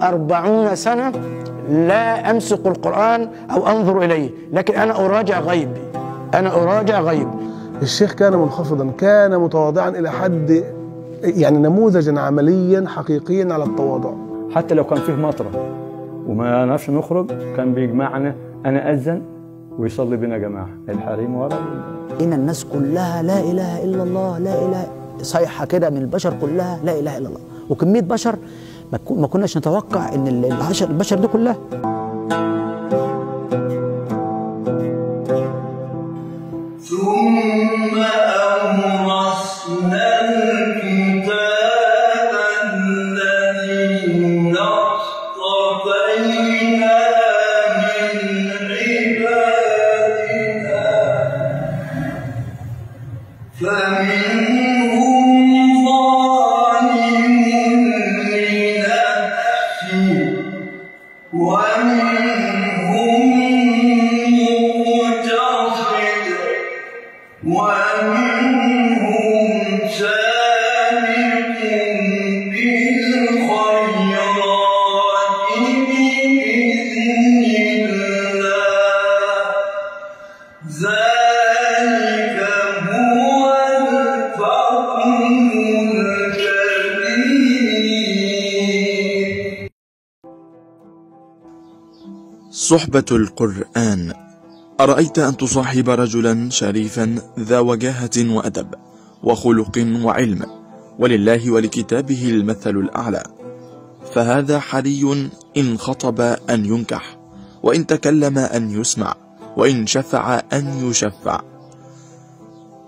40 سنة لا أمسك القرآن أو أنظر إليه، لكن أنا أراجع غيب، أنا أراجع غيب. الشيخ كان منخفضا، كان متواضعا إلى حد يعني نموذجا عمليا حقيقيا على التواضع. حتى لو كان فيه مطره وما نعرفش نخرج كان بيجمعنا، أنا أذن ويصلي بنا جماعة الحريم ورا. إن الناس كلها لا إله إلا الله، لا إله، صيحة كده من البشر كلها لا إله إلا الله، وكمية بشر ما كناش نتوقع إن البشر دي كلها. ثم أورثنا الكتاب الذين اصطفينا من عبادنا فمنهم ظالم لنفسه ومنهم مقتصد ومنهم سابق بالخيرات بإذن الله ذلك هو الفضل الكبير. صحبة القرآن. أرأيت أن تصاحب رجلا شريفا ذا وجاهة وأدب وخلق وعلم، ولله ولكتابه المثل الأعلى، فهذا حري إن خطب أن ينكح، وإن تكلم أن يسمع، وإن شفع أن يشفع،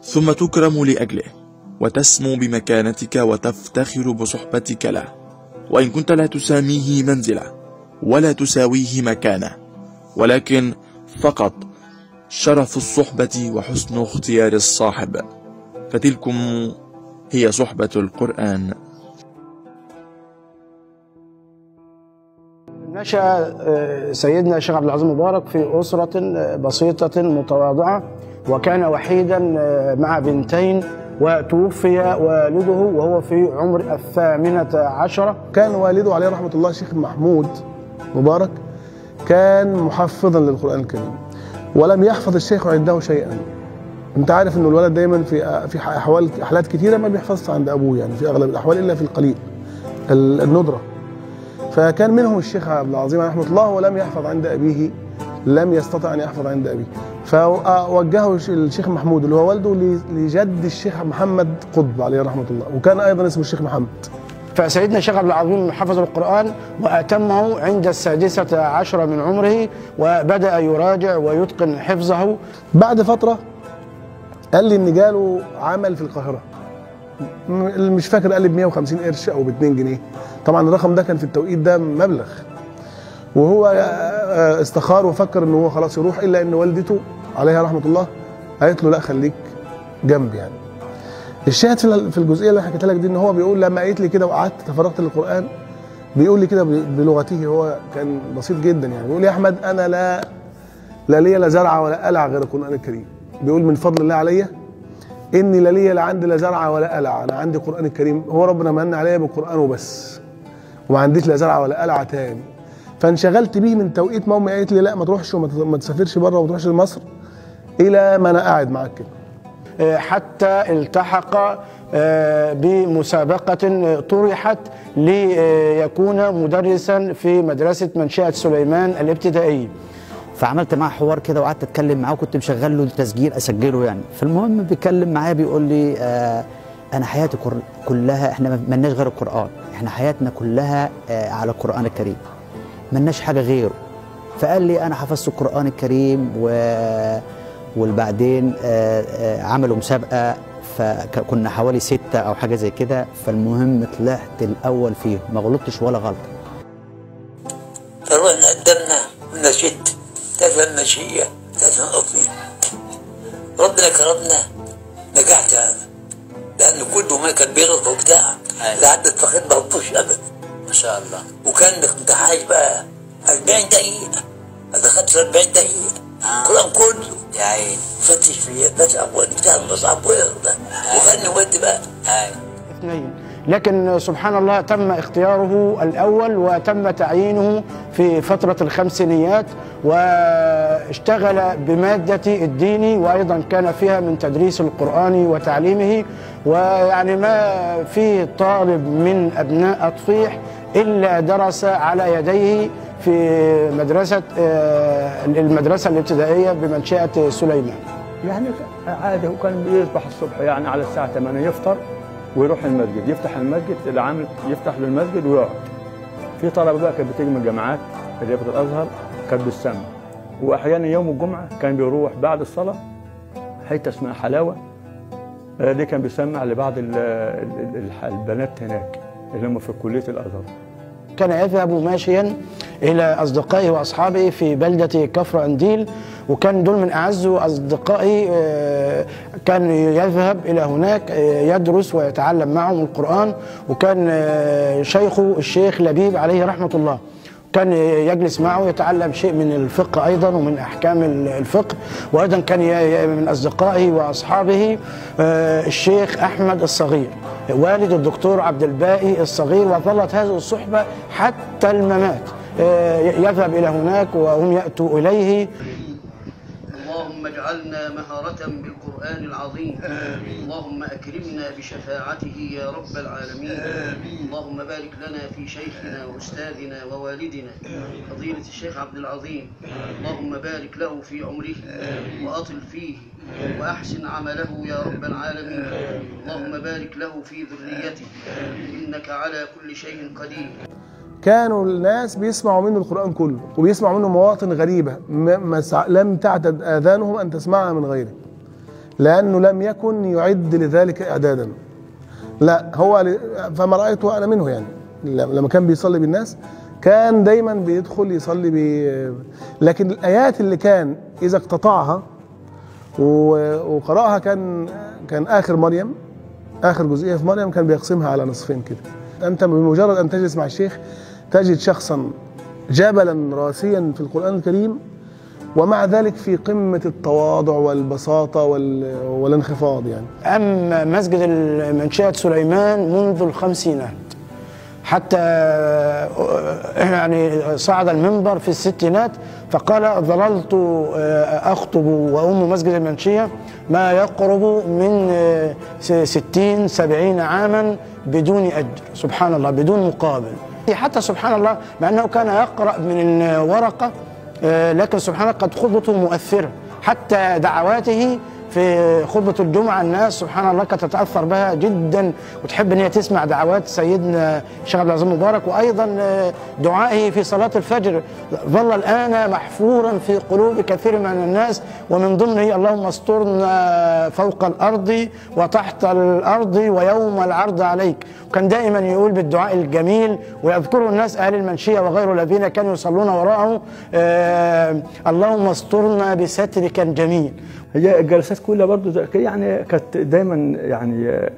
ثم تكرم لأجله وتسمو بمكانتك وتفتخر بصحبتك له، وإن كنت لا تساميه منزله ولا تساويه مكانه، ولكن فقط شرف الصحبة وحسن اختيار الصاحب، فتلكم هي صحبة القرآن. نشأ سيدنا الشيخ عبد العظيم مبارك في أسرة بسيطة متواضعة، وكان وحيدا مع بنتين، وتوفي والده وهو في عمر 18. كان والده عليه رحمة الله الشيخ محمود مبارك كان محفظا للقرآن الكريم، ولم يحفظ الشيخ عنده شيئا. انت عارف ان الولد دايما في حالات كثيره ما بيحفظش عند ابوه، يعني في اغلب الاحوال الا في القليل الندره. فكان منهم الشيخ عبد العظيم رحمه الله ولم يحفظ عند ابيه، لم يستطع ان يحفظ عند ابيه، فوجهه الشيخ محمود اللي هو والده لجد الشيخ محمد قطب عليه رحمه الله، وكان ايضا اسمه الشيخ محمد. فسيدنا الشيخ عبد العظيم حفظ القرآن وأتمه عند 16 من عمره، وبدأ يراجع ويتقن حفظه. بعد فترة قال لي إن جاله عمل في القاهرة، مش فاكر، قال لي ب150 قرش أو ب2 جنيه، طبعا الرقم ده كان في التوقيت ده مبلغ، وهو استخار وفكر إن هو خلاص يروح، إلا إن والدته عليها رحمة الله قالت له لا خليك جنبي. يعني الشاهد في الجزئيه اللي حكيتها لك دي ان هو بيقول لما قالت لي كده وقعدت تفرغت للقران، بيقول لي كده بلغته، هو كان بسيط جدا، يعني بيقول لي يا احمد انا لا ليا لا زرعه ولا قلعه غير القران الكريم. بيقول من فضل الله عليا اني لا ليا لا عندي لا زرعه ولا قلعه، انا عندي القران الكريم، هو ربنا من عليا بالقران وبس، وما عنديش لا زرعه ولا قلعه تاني. فانشغلت بيه من توقيت ما امي قالت لي لا ما تروحش وما تسافرش بره وما تروحش لمصر، الى ما انا قاعد معاك كده، حتى التحق بمسابقة طرحت ليكون مدرسا في مدرسة منشأة سليمان الابتدائية. فعملت معاه حوار كده وقعدت اتكلم معاه، وكنت مشغل له التسجيل اسجله يعني. فالمهم بيتكلم معايا بيقول لي انا حياتي كلها، احنا مالناش غير القرآن، احنا حياتنا كلها على القرآن الكريم، مالناش حاجة غيره. فقال لي انا حفظت القرآن الكريم وبعدين عملوا مسابقة، فكنا حوالي 6 أو حاجة زي كده، فالمهم طلعت الأول فيهم، ما غلطتش ولا غلطة. فروحنا قدمنا ونشد تفهم مشية تفهم أطني، ربنا كرمنا نجحت هذا، لأن كل ما كان بيغلط وبتاع لحد اتفقد ما غلطوش أبدا ما شاء الله. وكان الامتحان بقى 40 دقيقة، دخلت في 40 دقيقة القرآن كله يا عيني، فتش في بس أبواب بتاع المصعب ويغلط، وكان ودي بقى. لكن سبحان الله تم اختياره الأول وتم تعيينه في فترة الخمسينيات، واشتغل بمادة الدين، وأيضا كان فيها من تدريس القرآن وتعليمه. ويعني ما في طالب من أبناء أطفيح إلا درس على يديه في المدرسة الابتدائية بمنشأة سليمان. يعني عادي، هو كان بيصبح الصبح يعني على الساعة 8 يفطر ويروح المسجد، يفتح المسجد، العامل يفتح له المسجد ويقعد. في طلبة بقى كانت بتيجي من الجامعات اللي في الأزهر كانت بتسمع، وأحيانا يوم الجمعة كان بيروح بعد الصلاة حتة اسمها حلاوة، دي كان بيسمع لبعض البنات هناك اللي هم في كلية الأزهر. كان يذهب ماشيا إلى أصدقائه وأصحابه في بلدة كفر أنديل، وكان دول من أعز أصدقائي. كان يذهب إلى هناك يدرس ويتعلم معهم القرآن. وكان شيخه الشيخ لبيب عليه رحمة الله كان يجلس معه يتعلم شيء من الفقه أيضا ومن أحكام الفقه. وأيضا كان من أصدقائه وأصحابه الشيخ أحمد الصغير والد الدكتور عبد الباقي الصغير، وظلت هذه الصحبة حتى الممات. يذهب إلى هناك وهم يأتوا إليه. اللهم اجعلنا مهارة بالقرآن العظيم. اللهم أكرمنا بشفاعته يا رب العالمين. اللهم بارك لنا في شيخنا وأستاذنا ووالدنا فضيلة الشيخ عبد العظيم. اللهم بارك له في عمره وأطل فيه وأحسن عمله يا رب العالمين. اللهم بارك له في ذريته إنك على كل شيء قدير. كانوا الناس بيسمعوا منه القرآن كله، وبيسمعوا منه مواطن غريبة لم تعتد آذانهم أن تسمعها من غيره، لأنه لم يكن يعد لذلك إعدادا. لا هو فما رأيته أنا منه، يعني لما كان بيصلي بالناس كان دايما بيدخل يصلي لكن الآيات اللي كان إذا اقتطعها وقرأها كان آخر مريم، آخر جزئية في مريم كان بيقسمها على نصفين كده. أنت بمجرد أن تجلس مع الشيخ تجد شخصا جبلا راسيا في القرآن الكريم، ومع ذلك في قمة التواضع والبساطة والانخفاض. يعني أما مسجد منشأة سليمان منذ الخمسينات حتى يعني صعد المنبر في الستينات، فقال ظللت أخطب وأم مسجد المنشية ما يقرب من 60-70 عاما بدون أجر، سبحان الله، بدون مقابل. حتى سبحان الله مع أنه كان يقرأ من ورقة، لكن سبحان الله قد خطبته مؤثرة، حتى دعواته في خطبة الجمعة الناس سبحان الله كانت تتأثر بها جدا وتحب ان هي تسمع دعوات سيدنا الشيخ عبد العظيم مبارك. وايضا دعائه في صلاة الفجر ظل الآن محفورا في قلوب كثير من الناس، ومن ضمنه اللهم استرنا فوق الأرض وتحت الأرض ويوم العرض عليك. وكان دائما يقول بالدعاء الجميل، ويذكره الناس أهل المنشية وغير الذين كانوا يصلون وراءه اللهم استرنا بسترك الجميل. هي الجلسات كلها برضه يعني كانت دايما يعني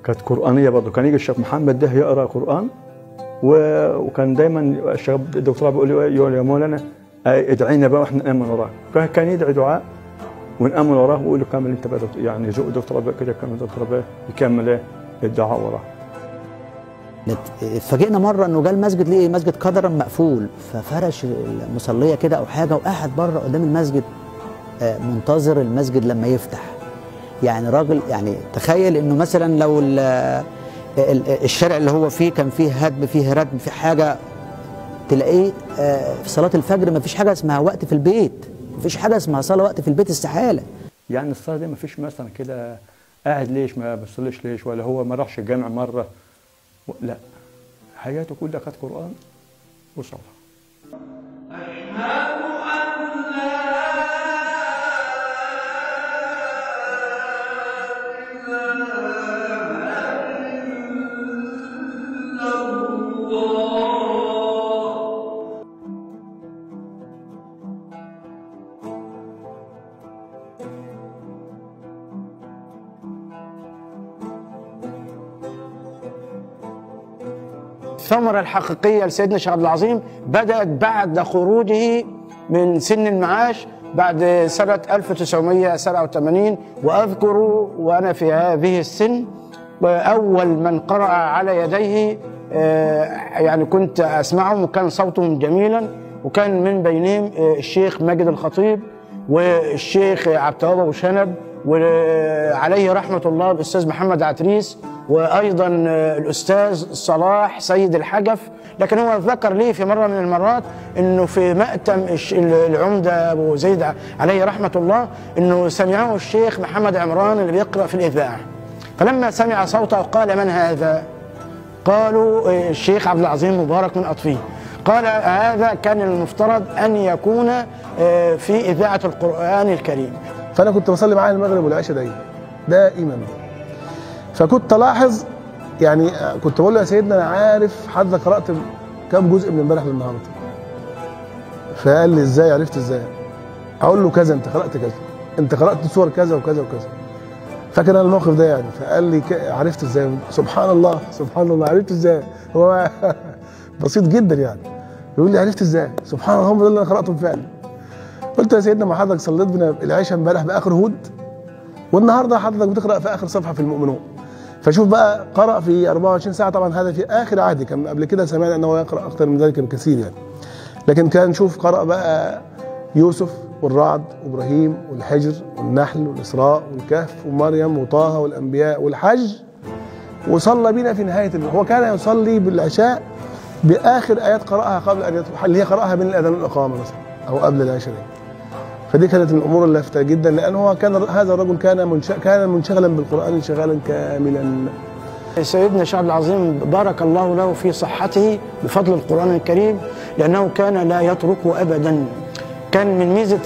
كانت قرآنية برضه. كان يجي الشيخ محمد ده يقرأ قرآن، وكان دايما الشيخ الدكتور يقول يا مولانا ادعينا بقى واحنا نأمن وراك. كان يدعي دعاء ونأمن وراه ويقول له كمل انت بقى، يعني ذوق دكتور بقى كده، كمل دكتور بقى يكمل الدعاء وراه. اتفاجئنا مره انه جه المسجد ليه مسجد قدرا مقفول، ففرش المصليه كده او حاجه وقعد بره قدام المسجد منتظر المسجد لما يفتح. يعني راجل، يعني تخيل انه مثلا لو الشارع اللي هو فيه كان فيه هدم، فيه ردم، فيه حاجه، تلاقيه في صلاه الفجر ما فيش حاجه اسمها وقت في البيت، ما فيش حاجه اسمها صلاه وقت في البيت، استحاله. يعني الصلاه دي ما فيش مثلا كده قاعد ليش ما بيصليش ليش، ولا هو ما راحش الجامع مره، لا، حياته كلها كانت قرآن وصلاة. الثمرة الحقيقية لسيدنا الشيخ عبد العظيم بدأت بعد خروجه من سن المعاش بعد سنة 1987. وأذكر وأنا في هذه السن أول من قرأ على يديه يعني كنت أسمعهم وكان صوتهم جميلا، وكان من بينهم الشيخ ماجد الخطيب والشيخ عبد التواب أبو شنب، وعليه رحمة الله الأستاذ محمد عتريس، وأيضا الأستاذ صلاح سيد الحجف. لكن هو ذكر لي في مرة من المرات أنه في مأتم العمدة أبو زيد عليه رحمة الله أنه سمعه الشيخ محمد عمران اللي بيقرأ في الإذاعة، فلما سمع صوته قال: من هذا؟ قالوا: الشيخ عبد العظيم مبارك من أطفيه. قال: هذا كان المفترض أن يكون في إذاعة القرآن الكريم. فأنا كنت بصلي معاه المغرب والعشاء دائما. فكنت ألاحظ يعني كنت بقول له: يا سيدنا أنا عارف حضرتك قرأت كم جزء من امبارح للنهارده. فقال لي: إزاي؟ عرفت إزاي؟ أقول له: كذا، أنت قرأت كذا، أنت قرأت سور كذا وكذا وكذا. فاكر انا الموقف ده يعني. فقال لي: عرفت ازاي؟ سبحان الله سبحان الله، عرفت ازاي؟ هو بسيط جدا يعني. يقول لي: عرفت ازاي؟ سبحان الله، هم ده اللي انا قراته فعلا. قلت: يا سيدنا ما حضرتك صليت بنا العشاء امبارح باخر هود، والنهارده حضرتك بتقرا في اخر صفحه في المؤمنون. فشوف بقى، قرأ في 24 ساعه. طبعا هذا في اخر عهدي، كان قبل كده سمعنا انه يقرأ اكثر من ذلك بكثير يعني. لكن كان شوف قرأ بقى يوسف والرعد وابراهيم والحجر والنحل والاسراء والكهف ومريم وطه والانبياء والحج، وصلى بنا في نهايه هو كان يصلي بالعشاء باخر ايات قراها قبل ان يدخل، اللي هي قراها بين الاذان والاقامه مثلا او قبل العشاء. فدي كانت من الامور اللافته جدا، لان هو كان هذا الرجل كان منشغلا بالقران انشغالا كاملا. سيدنا الشيخ عبد العظيم بارك الله له في صحته بفضل القرآن الكريم، لأنه كان لا يتركه أبدا. كان من ميزة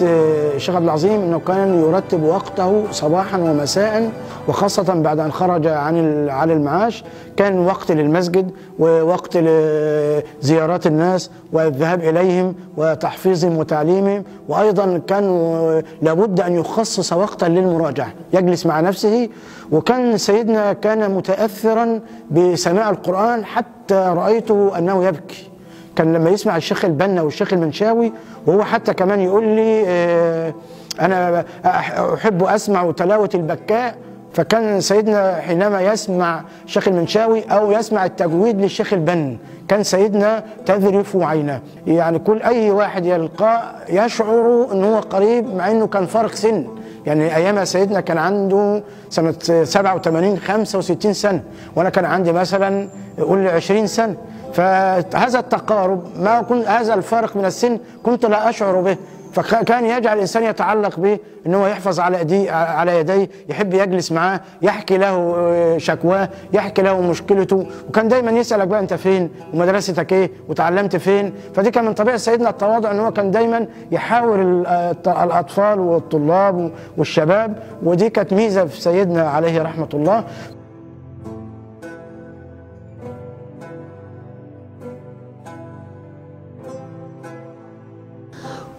الشيخ عبد العظيم أنه كان يرتب وقته صباحا ومساء، وخاصة بعد أن خرج عن المعاش كان وقت للمسجد ووقت لزيارات الناس والذهاب إليهم وتحفيظهم وتعليمهم، وأيضا كان لابد أن يخصص وقتا للمراجعة يجلس مع نفسه. وكان سيدنا كان متأثرا بسماع القرآن حتى رأيته أنه يبكي. كان لما يسمع الشيخ البنا والشيخ المنشاوي، وهو حتى كمان يقول لي أنا أحب أسمع تلاوة البكاء، فكان سيدنا حينما يسمع الشيخ المنشاوي أو يسمع التجويد للشيخ البن كان سيدنا تذرف عينه. يعني كل أي واحد يلقاه يشعر أنه هو قريب، مع أنه كان فرق سن. يعني أيام سيدنا كان عنده سنة 87 65 سنة، وأنا كان عندي مثلا قول 20 سنة. فهذا التقارب ما كنت، هذا الفارق من السن كنت لا أشعر به، فكان يجعل الإنسان يتعلق به، أنه يحفظ على يديه، يحب يجلس معاه، يحكي له شكواه، يحكي له مشكلته، وكان دايما يسألك بقى أنت فين ومدرستك إيه وتعلمت فين. فدي كان من طبيعة سيدنا التواضع، أنه كان دايما يحاور الأطفال والطلاب والشباب، ودي كانت ميزة في سيدنا عليه رحمة الله.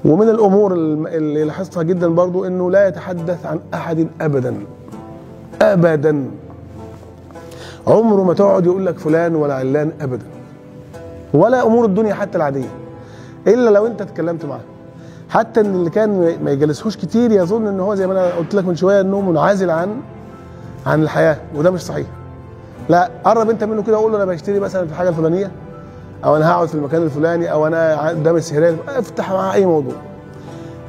ومن الامور اللي لاحظتها جدا برضو انه لا يتحدث عن احد ابدا ابدا. عمره ما تقعد يقول لك فلان ولا علان ابدا، ولا امور الدنيا حتى العاديه، الا لو انت اتكلمت معاه. حتى ان اللي كان ما يجلسهوش كتير يظن ان هو زي ما انا قلت لك من شويه انه منعزل عن الحياه، وده مش صحيح. لا، قرب انت منه كده وقول له انا بشتري مثلا في الحاجه الفلانيه، او انا هقعد في المكان الفلاني، او انا قدام السهران، افتح معاه اي موضوع.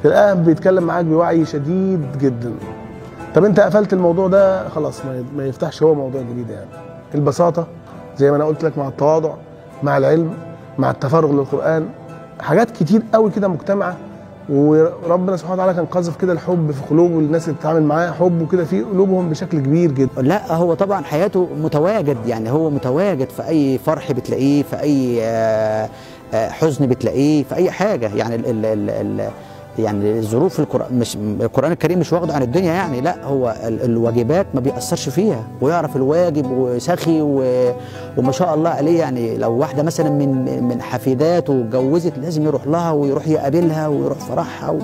تلاقيه بيتكلم معاك بوعي شديد جدا. طب انت قفلت الموضوع ده خلاص، ما يفتحش هو موضوع جديد. يعني البساطه زي ما انا قلت لك، مع التواضع، مع العلم، مع التفرغ للقران، حاجات كتير قوي كده مجتمعه. وربنا سبحانه وتعالى كان قاذف كده الحب في قلوب الناس اللي بتتعامل معاه، حب كده في قلوبهم بشكل كبير جدا. لا، هو طبعا حياته متواجد، يعني هو متواجد في اي فرح بتلاقيه، في اي حزن بتلاقيه، في اي حاجه. يعني يعني ظروف القرآن الكريم مش واخده عن الدنيا يعني. لا، هو الواجبات ما بيأثرش فيها، ويعرف الواجب وسخي وما شاء الله عليه. يعني لو واحده مثلا من حفيداته اتجوزت لازم يروح لها ويروح يقابلها ويروح فرحها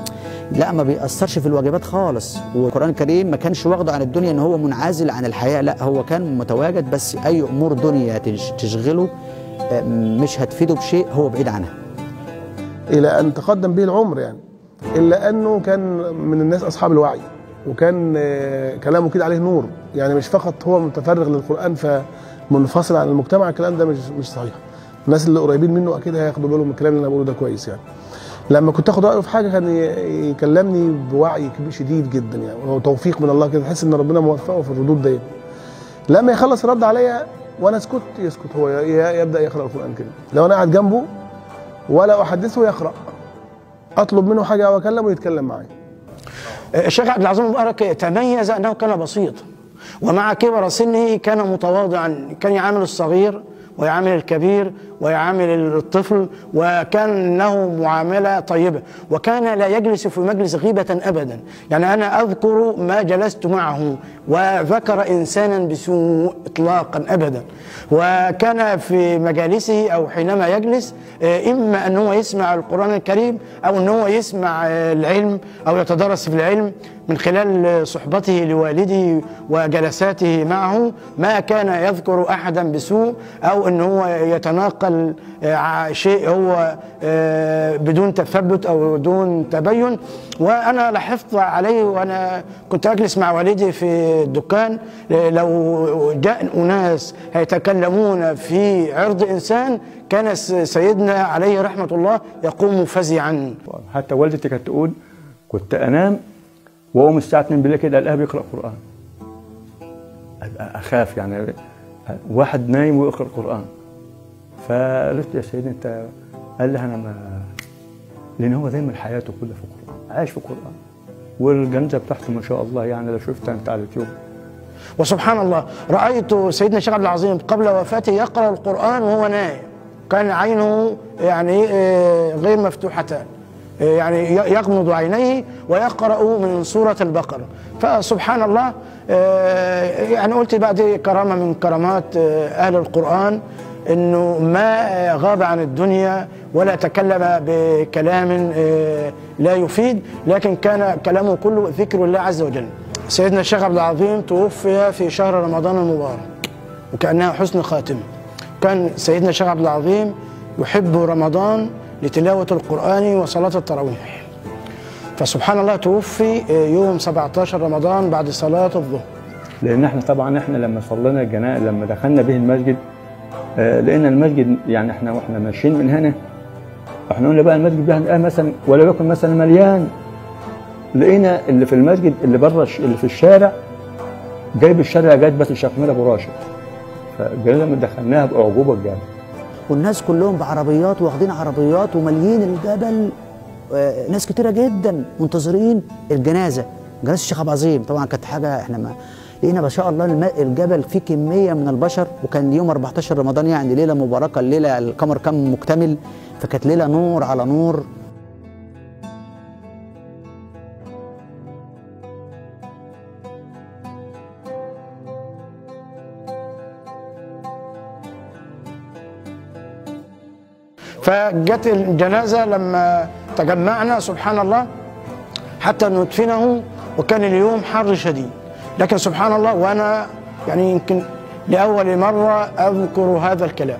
لا، ما بيأثرش في الواجبات خالص. والقرآن الكريم ما كانش واخده عن الدنيا ان هو منعزل عن الحياه، لا هو كان متواجد، بس اي امور دنيا تشغله مش هتفيده بشيء هو بعيد عنها. الى ان تقدم به العمر يعني. الا انه كان من الناس اصحاب الوعي، وكان كلامه كده عليه نور، يعني مش فقط هو متفرغ للقرآن فمنفصل عن المجتمع، الكلام ده مش صحيح. الناس اللي قريبين منه اكيد هياخدوا بالهم من الكلام اللي انا بقوله ده كويس يعني. لما كنت اخد رايه في حاجه كان يكلمني بوعي شديد جدا يعني، وتوفيق من الله كده، تحس ان ربنا موفقه في الردود ديت. لما يخلص رد عليا وانا اسكت يسكت، هو يبدا يقرا القران كده. لو انا قاعد جنبه ولا احدثه يقرا، اطلب منه حاجه او اكلمه يتكلم معايا. الشيخ عبد العظيم مبارك تميز انه كان بسيط، ومع كبر سنه كان متواضعا، كان يعامل الصغير ويعامل الكبير ويعامل الطفل، وكان له معاملة طيبة، وكان لا يجلس في مجلس غيبة أبدا. يعني أنا أذكر ما جلست معه وذكر إنسانا بسوء إطلاقا أبدا، وكان في مجالسه أو حينما يجلس إما أنه يسمع القرآن الكريم أو أنه يسمع العلم أو يتدرس في العلم من خلال صحبته لوالده وجلساته معه. ما كان يذكر أحدا بسوء أو أنه يتناقل شيء هو بدون تثبت أو بدون تبين. وأنا لاحظت عليه وأنا كنت أجلس مع والدي في الدكان، لو جاء أناس يتكلمون في عرض إنسان كان سيدنا عليه رحمة الله يقوم فزعا. حتى والدتي كانت تقول كنت أنام وأقوم الساعة 2 بالليل كده ألاقيه بيقرأ قرآن، أخاف يعني واحد نايم ويقرأ قرآن. فقلت يا سيدي أنت، قال لي أنا ما، لأن هو دايما حياته كلها في القرآن، عايش في القرآن، والجنازة بتاعته ما شاء الله يعني لو شفتها أنت على اليوتيوب. وسبحان الله رأيت سيدنا الشيخ عبد العظيم قبل وفاته يقرأ القرآن وهو نائم، كان عينه يعني غير مفتوحتان، يعني يغمض عينيه ويقرأ من سورة البقرة. فسبحان الله يعني قلت بقى دي كرامة من كرامات أهل القرآن، إنه ما غاب عن الدنيا ولا تكلم بكلام لا يفيد، لكن كان كلامه كله ذكر الله عز وجل. سيدنا الشيخ عبد العظيم توفي في شهر رمضان المبارك وكأنها حسن خاتمة. كان سيدنا الشيخ عبد العظيم يحب رمضان لتلاوة القرآن وصلاة التراويح، فسبحان الله توفي يوم 17 رمضان بعد صلاة الظهر. لأن احنا طبعا لما صلينا الجنائز، لما دخلنا به المسجد لقينا المسجد يعني واحنا ماشيين من هنا احنا قلنا بقى المسجد ده مثلا ولا يكن مثلا مليان، لقينا اللي في المسجد اللي بره اللي في الشارع جايب الشارع جايب بس شكمله ابو راشد، فلما دخلناها باعجوبه الجامع. والناس كلهم بعربيات واخدين عربيات وماليين الجبل، ناس كتيره جدا منتظرين الجنازه الشيخ عبد العظيم. طبعا كانت حاجه احنا ما لقينا ما شاء الله الجبل فيه كميه من البشر، وكان يوم 14 رمضان يعني ليله مباركه، الليله القمر كان مكتمل، فكانت ليله نور على نور. فجت الجنازة لما تجمعنا سبحان الله حتى ندفنه، وكان اليوم حر شديد، لكن سبحان الله وأنا يعني يمكن لأول مرة أذكر هذا الكلام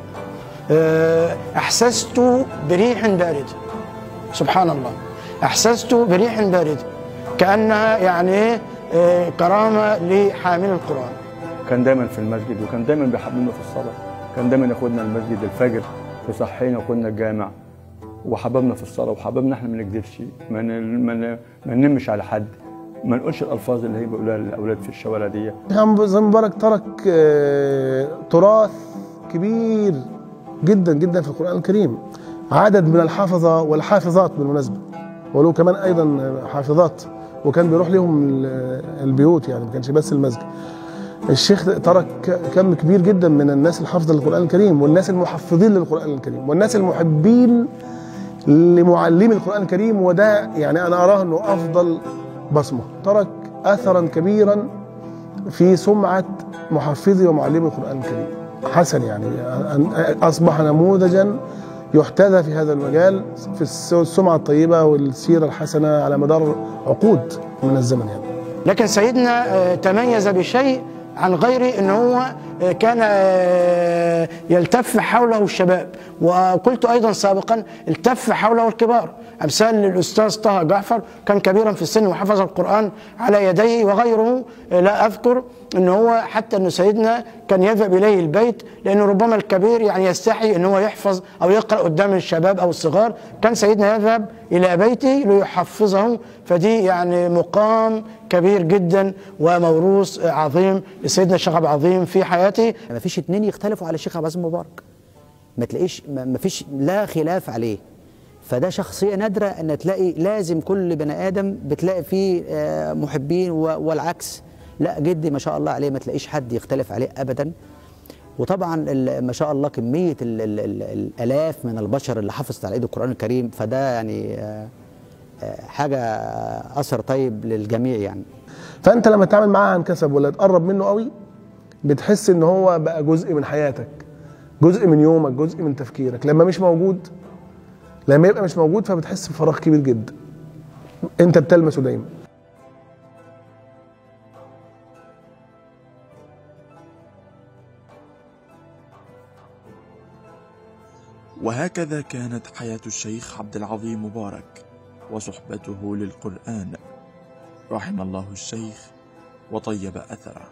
أحسست بريح باردة. سبحان الله أحسست بريح باردة كأنها يعني كرامة لحامل القرآن. كان دايما في المسجد، وكان دايما بيحببنا في الصلاة، كان دايما ياخدنا المسجد الفجر وصحينا وكنا الجامع، وحببنا في الصلاة، وحببنا احنا ما نكذبش، ما ننمش على حد، ما نقولش الألفاظ اللي هي بيقولوها للأولاد في الشوارع دي. زي مبارك ترك تراث كبير جدا جدا في القرآن الكريم، عدد من الحافظة والحافظات بالمناسبة، ولو كمان أيضا حافظات، وكان بيروح لهم البيوت يعني ما كانش بس المسجد. الشيخ ترك كم كبير جدا من الناس الحافظة للقرآن الكريم، والناس المحفظين للقرآن الكريم، والناس المحبين لمعلمي القرآن الكريم، وده يعني أنا أراه أنه أفضل بصمة. ترك أثرا كبيرا في سمعة محفظي ومعلمي القرآن الكريم حسن، يعني أصبح نموذجا يحتذى في هذا المجال في السمعة الطيبة والسيرة الحسنة على مدار عقود من الزمن يعني. لكن سيدنا تميز بشيء عن غيره، أنه هو كان يلتف حوله الشباب، وقلت أيضا سابقا التف حوله الكبار. أمثال الأستاذ طه جعفر كان كبيرا في السن وحفظ القرآن على يديه، وغيره لا أذكر أن هو حتى أن سيدنا كان يذهب إليه البيت، لأنه ربما الكبير يعني يستحي أن هو يحفظ أو يقرأ قدام الشباب أو الصغار، كان سيدنا يذهب إلى بيته ليحفظه. فدي يعني مقام كبير جدا وموروث عظيم لسيدنا الشيخ عبد العظيم في حياته. ما فيش اتنين يختلفوا على الشيخ عبد العزيز مبارك، ما تلاقيش، ما فيش لا خلاف عليه. فده شخصية نادرة أن تلاقي، لازم كل بني آدم بتلاقي فيه محبين والعكس. لا، جدي ما شاء الله عليه ما تلاقيش حد يختلف عليه أبدا. وطبعا ما شاء الله كمية الآلاف من البشر اللي حفظت على إيد القرآن الكريم، فده يعني حاجة أثر طيب للجميع يعني. فأنت لما تتعامل معاه عن كسب ولا تقرب منه قوي، بتحس إن هو بقى جزء من حياتك، جزء من يومك، جزء من تفكيرك. لما يبقى مش موجود فبتحس بفراغ كبير جدا انت بتلمسه دايما. وهكذا كانت حياة الشيخ عبد العظيم مبارك وصحبته للقرآن، رحم الله الشيخ وطيب أثره.